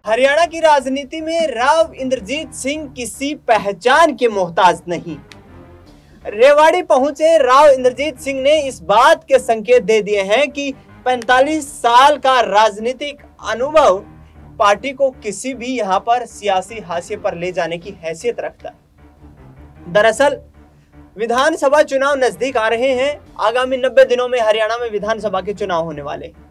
हरियाणा की राजनीति में राव इंद्रजीत सिंह किसी पहचान के मोहताज नहीं। रेवाड़ी पहुंचे राव इंद्रजीत सिंह ने इस बात के संकेत दे दिए हैं कि 45 साल का राजनीतिक अनुभव पार्टी को किसी भी यहां पर सियासी हाशिए पर ले जाने की हैसियत रखता है। दरअसल विधानसभा चुनाव नजदीक आ रहे हैं। आगामी 90 दिनों में हरियाणा में विधानसभा के चुनाव होने वाले हैं।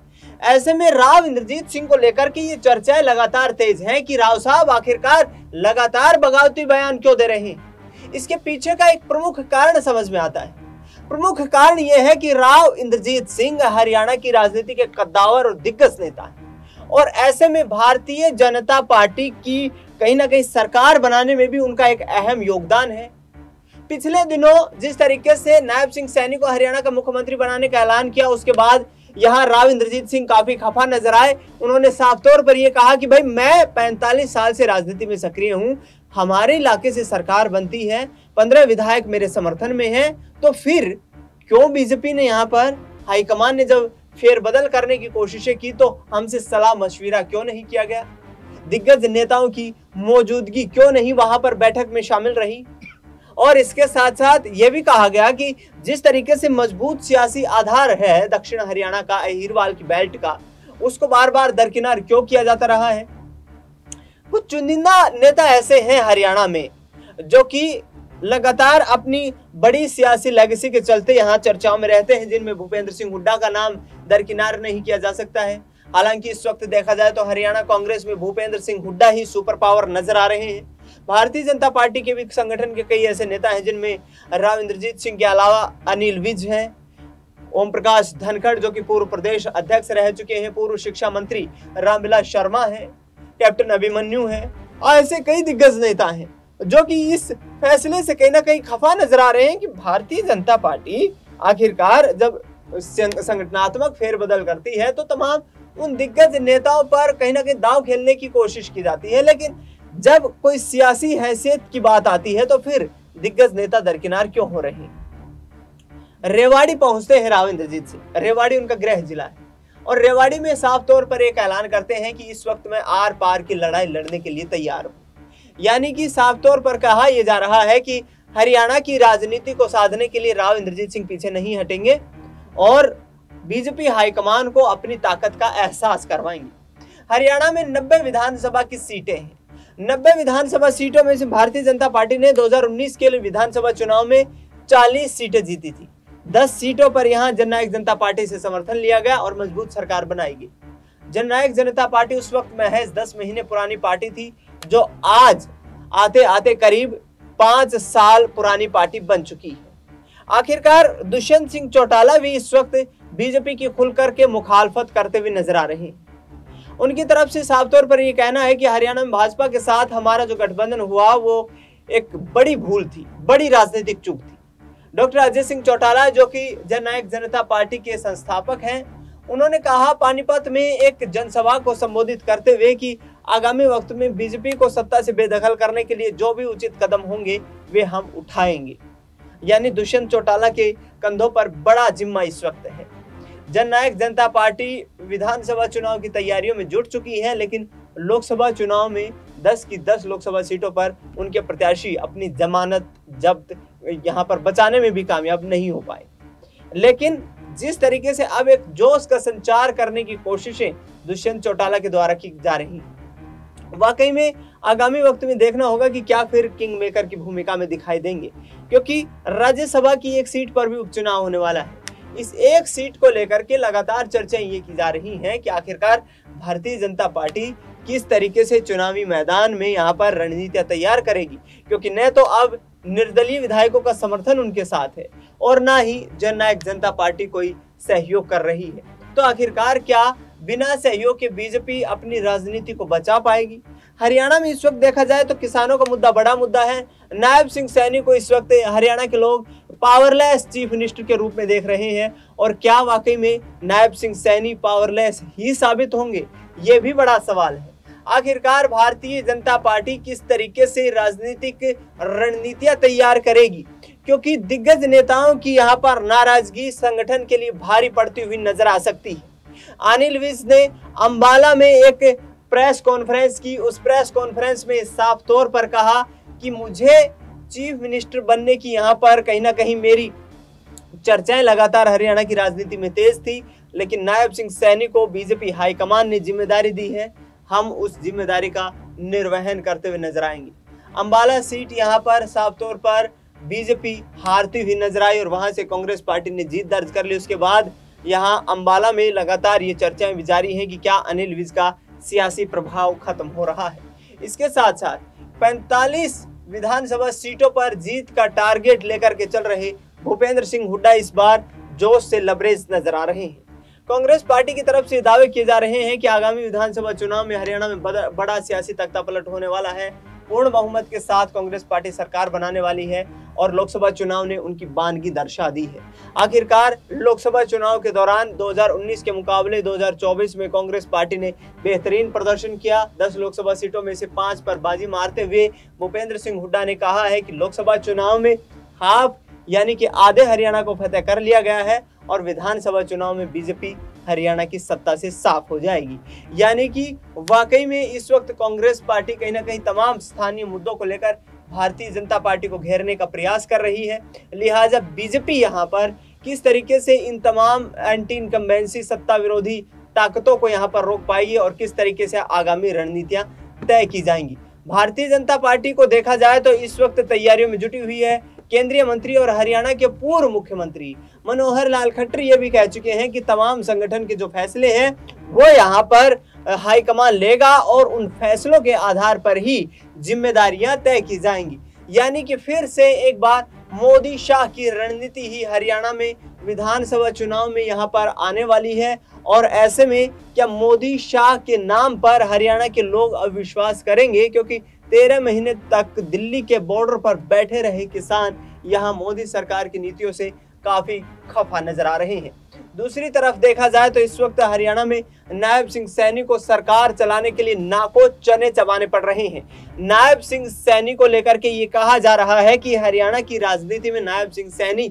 ऐसे में राव इंद्रजीत सिंह को लेकर के ये चर्चाएं लगातार तेज हैं कि राव साहब आखिरकार लगातार बगावती बयान क्यों दे रहे हैं। इसके पीछे का एक प्रमुख कारण समझ में आता है। प्रमुख कारण यह है कि राव इंद्रजीत सिंह हरियाणा की राजनीति के कद्दावर और दिग्गज नेता हैं और ऐसे में भारतीय जनता पार्टी की कहीं ना कहीं सरकार बनाने में भी उनका एक अहम योगदान है। पिछले दिनों जिस तरीके से नायब सिंह सैनी को हरियाणा का मुख्यमंत्री बनाने का ऐलान किया, उसके बाद यहाँ राव इंद्रजीत सिंह काफी खफा नजर आए। उन्होंने साफ तौर पर यह कहा कि भाई मैं 45 साल से राजनीति में सक्रिय हूं, हमारे इलाके से सरकार बनती है, 15 विधायक मेरे समर्थन में हैं, तो फिर क्यों बीजेपी ने यहाँ पर हाईकमान ने जब फेरबदल करने की कोशिशें की तो हमसे सलाह मशविरा क्यों नहीं किया गया? दिग्गज नेताओं की मौजूदगी क्यों नहीं वहां पर बैठक में शामिल रही? और इसके साथ साथ यह भी कहा गया कि जिस तरीके से मजबूत सियासी आधार है दक्षिण हरियाणा का, अहीरवाल की बेल्ट का, उसको बार बार दरकिनार क्यों किया जाता रहा है? कुछ चुनिंदा नेता ऐसे हैं हरियाणा में जो कि लगातार अपनी बड़ी सियासी लेगेसी के चलते यहाँ चर्चाओं में रहते हैं, जिनमें भूपेंद्र सिंह हुड्डा का नाम दरकिनार नहीं किया जा सकता है। हालांकि इस वक्त देखा जाए तो हरियाणा कांग्रेस में भूपेंद्र सिंह हुड्डा ही सुपर पावर नजर आ रहे हैं। भारतीय जनता पार्टी के भी संगठन के कई ऐसे नेता हैं जिनमें राव इंद्रजीत सिंह के अलावा अनिल विज हैं, ओम प्रकाश धनखड़ जो कि पूर्व प्रदेश अध्यक्ष रह चुके हैं, पूर्व शिक्षा मंत्री रामविलास शर्मा हैं, कैप्टन अभिमन्यु हैं, और ऐसे कई दिग्गज नेता हैं जो कि इस फैसले से कहीं ना कहीं खफा नजर आ रहे हैं कि भारतीय जनता पार्टी आखिरकार जब संगठनात्मक फेरबदल करती है तो तमाम उन दिग्गज नेताओं पर कहीं ना कहीं दांव खेलने की कोशिश की जाती है, लेकिन जब कोई सियासी हैसियत की बात आती है तो फिर दिग्गज नेता दरकिनार क्यों हो रहे हैं? रेवाड़ी पहुंचते हैं राव इंद्रजीत सिंह। रेवाड़ी उनका गृह जिला है और रेवाड़ी में साफ तौर पर एक ऐलान करते हैं कि इस वक्त मैं आर पार की लड़ाई लड़ने के लिए तैयार हूं। यानी कि साफ तौर पर कहा यह जा रहा है कि हरियाणा की राजनीति को साधने के लिए राव इंद्रजीत सिंह पीछे नहीं हटेंगे और बीजेपी हाईकमान को अपनी ताकत का एहसास करवाएंगे। हरियाणा में 90 विधानसभा की सीटें हैं। 90 विधानसभा सीटों में से भारतीय जनता पार्टी ने 2019 के लिए विधानसभा चुनाव में 40 सीटें जीती थी। 10 सीटों पर यहां जननायक जनता पार्टी से समर्थन लिया गया और मजबूत सरकार बनाई गई। जननायक जनता पार्टी उस वक्त महज 10 महीने पुरानी पार्टी थी जो आज आते आते करीब 5 साल पुरानी पार्टी बन चुकी है। आखिरकार दुष्यंत सिंह चौटाला भी इस वक्त बीजेपी की खुलकर के मुखालफत करते हुए नजर आ रहे हैं। उनकी तरफ से साफ तौर पर यह कहना है कि हरियाणा में भाजपा के साथ हमारा जो गठबंधन हुआ वो एक बड़ी भूल थी, बड़ी राजनीतिक चूक थी। डॉक्टर अजय सिंह चौटाला जो कि जननायक जनता पार्टी के संस्थापक हैं, उन्होंने कहा पानीपत में एक जनसभा को संबोधित करते हुए कि आगामी वक्त में बीजेपी को सत्ता से बेदखल करने के लिए जो भी उचित कदम होंगे वे हम उठाएंगे। यानी दुष्यंत चौटाला के कंधों पर बड़ा जिम्मा इस वक्त है। जननायक जनता पार्टी विधानसभा चुनाव की तैयारियों में जुट चुकी है, लेकिन लोकसभा चुनाव में 10 की 10 लोकसभा सीटों पर उनके प्रत्याशी अपनी जमानत जब्त यहां पर बचाने में भी कामयाब नहीं हो पाए। लेकिन जिस तरीके से अब एक जोश का संचार करने की कोशिशें दुष्यंत चौटाला के द्वारा की जा रही हैं, वाकई में आगामी वक्त में देखना होगा कि क्या फिर किंग मेकर की भूमिका में दिखाई देंगे, क्योंकि राज्यसभा की एक सीट पर भी उपचुनाव होने वाला है। इस एक सीट को लेकर के लगातार चर्चाएं ये की जा रही हैं कि आखिरकार भारतीय जनता पार्टी किस तरीके से चुनावी मैदान में यहाँ पर रणनीतियां तैयार करेगी, क्योंकि न तो अब निर्दलीय विधायकों का समर्थन उनके साथ है और ना ही जननायक जनता पार्टी कोई सहयोग कर रही है। तो आखिरकार क्या बिना सहयोग के बीजेपी अपनी राजनीति को बचा पाएगी? हरियाणा में इस वक्त देखा जाए तो किसानों का मुद्दा बड़ा मुद्दा है। नायब सिंह सैनी को इस वक्त हरियाणा के लोग पावरलेस चीफ मिनिस्टर के रूप में देख रहे हैं, और क्या वाकई में नायब सिंह सैनी पावरलेस ही साबित होंगे, ये भी बड़ा सवाल है। आखिरकार भारतीय जनता पार्टी किस तरीके से राजनीतिक रणनीतियां तैयार करेगी, क्योंकि दिग्गज नेताओं की यहाँ पर नाराजगी संगठन के लिए भारी पड़ती हुई नजर आ सकती है। अनिल विज ने अंबाला में एक प्रेस कॉन्फ्रेंस की। उस प्रेस कॉन्फ्रेंस में साफ तौर पर कहा कि मुझे चीफ मिनिस्टर बनने की यहाँ पर कहीं ना कहीं मेरी चर्चाएं लगातार हरियाणा की राजनीति में तेज थी, लेकिन नायब सिंह सैनी को बीजेपी हाईकमान ने जिम्मेदारी दी है, हम उस जिम्मेदारी का निर्वहन करते हुए नजर आएंगे। अंबाला सीट यहाँ पर साफ तौर पर बीजेपी हारती हुई नजर आई और वहां से कांग्रेस पार्टी ने जीत दर्ज कर ली। उसके बाद यहाँ अंबाला में लगातार ये चर्चाएं भी जारी हैं कि क्या अनिल विज का सियासी प्रभाव खत्म हो रहा है। इसके साथ साथ 45 विधानसभा सीटों पर जीत का टारगेट लेकर के चल रहे भूपेंद्र सिंह हुड्डा इस बार जोश से लबरेज नजर आ रहे हैं। कांग्रेस पार्टी की तरफ से दावे किए जा रहे हैं कि आगामी विधानसभा चुनाव में हरियाणा में बड़ा सियासी तख्तापलट होने वाला है। पूर्ण बहुमत के साथ कांग्रेस पार्टी सरकार बनाने वाली है और लोकसभा चुनाव ने उनकी बानगी दर्शा दी है। आखिरकार लोकसभा चुनाव के दौरान 2019 के मुकाबले 2024 में कांग्रेस पार्टी ने बेहतरीन प्रदर्शन किया। 10 लोकसभा सीटों में से 5 पर बाजी मारते हुए भूपेंद्र सिंह हुड्डा ने कहा है कि लोकसभा चुनाव में हाफ यानी कि आधे हरियाणा को फतेह कर लिया गया है और विधानसभा चुनाव में बीजेपी हरियाणा की सत्ता से साफ हो जाएगी। यानी कि वाकई में इस वक्त कांग्रेस पार्टी कहीं ना कहीं तमाम स्थानीय मुद्दों को लेकर भारतीय जनता पार्टी को घेरने का प्रयास कर रही है। लिहाजा बीजेपी यहाँ पर किस तरीके से इन तमाम एंटी इनकम्बेंसी सत्ता विरोधी ताकतों को यहाँ पर रोक पाएगी और किस तरीके से आगामी रणनीतियां तय की जाएंगी। भारतीय जनता पार्टी को देखा जाए तो इस वक्त तैयारियों में जुटी हुई है। केंद्रीय मंत्री और हरियाणा के पूर्व मुख्यमंत्री मनोहर लाल खट्टर ये भी कह चुके हैं कि तमाम संगठन के जो फैसले हैं वो यहाँ पर हाईकमान लेगा और उन फैसलों के आधार पर ही जिम्मेदारियां तय की जाएंगी। यानी कि फिर से एक बार मोदी शाह की रणनीति ही हरियाणा में विधानसभा चुनाव में यहाँ पर आने वाली है और ऐसे में क्या मोदी शाह के नाम पर हरियाणा के लोग अब विश्वास करेंगे, क्योंकि 13 महीने तक दिल्ली के बॉर्डर पर बैठे रहे किसान यहाँ मोदी सरकार की नीतियों से काफी खफा नजर आ रहे हैं। दूसरी तरफ देखा जाए तो इस वक्त हरियाणा में नायब सिंह सैनी को सरकार चलाने के लिए नाको चने चबाने पड़ रहे हैं। नायब सिंह सैनी को लेकर के ये कहा जा रहा है कि हरियाणा की राजनीति में नायब सिंह सैनी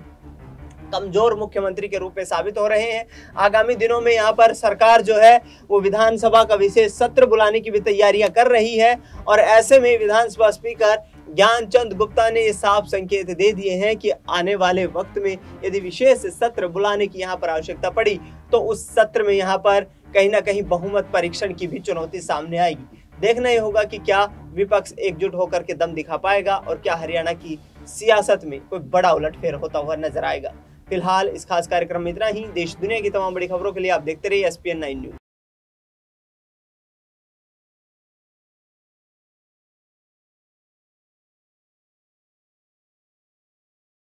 कमजोर मुख्यमंत्री के रूप में साबित हो रहे हैं। आगामी दिनों में यहाँ पर सरकार जो है वो विधानसभा का विशेष सत्र बुलाने की भी तैयारियां कर रही है और ऐसे में विधानसभा स्पीकर ज्ञानचंद गुप्ता ने साफ संकेत दे दिए हैं कि आने वाले वक्त में यदि विशेष सत्र बुलाने की यहाँ पर आवश्यकता पड़ी तो उस सत्र में यहाँ पर कहीं ना कहीं बहुमत परीक्षण की भी चुनौती सामने आएगी। देखना ही होगा कि क्या विपक्ष एकजुट होकर के दम दिखा पाएगा और क्या हरियाणा की सियासत में कोई बड़ा उलटफेर होता हुआ नजर आएगा। फिलहाल इस खास कार्यक्रम में इतना ही। देश दुनिया की तमाम बड़ी खबरों के लिए आप देखते रहिए SPN 9 न्यूज।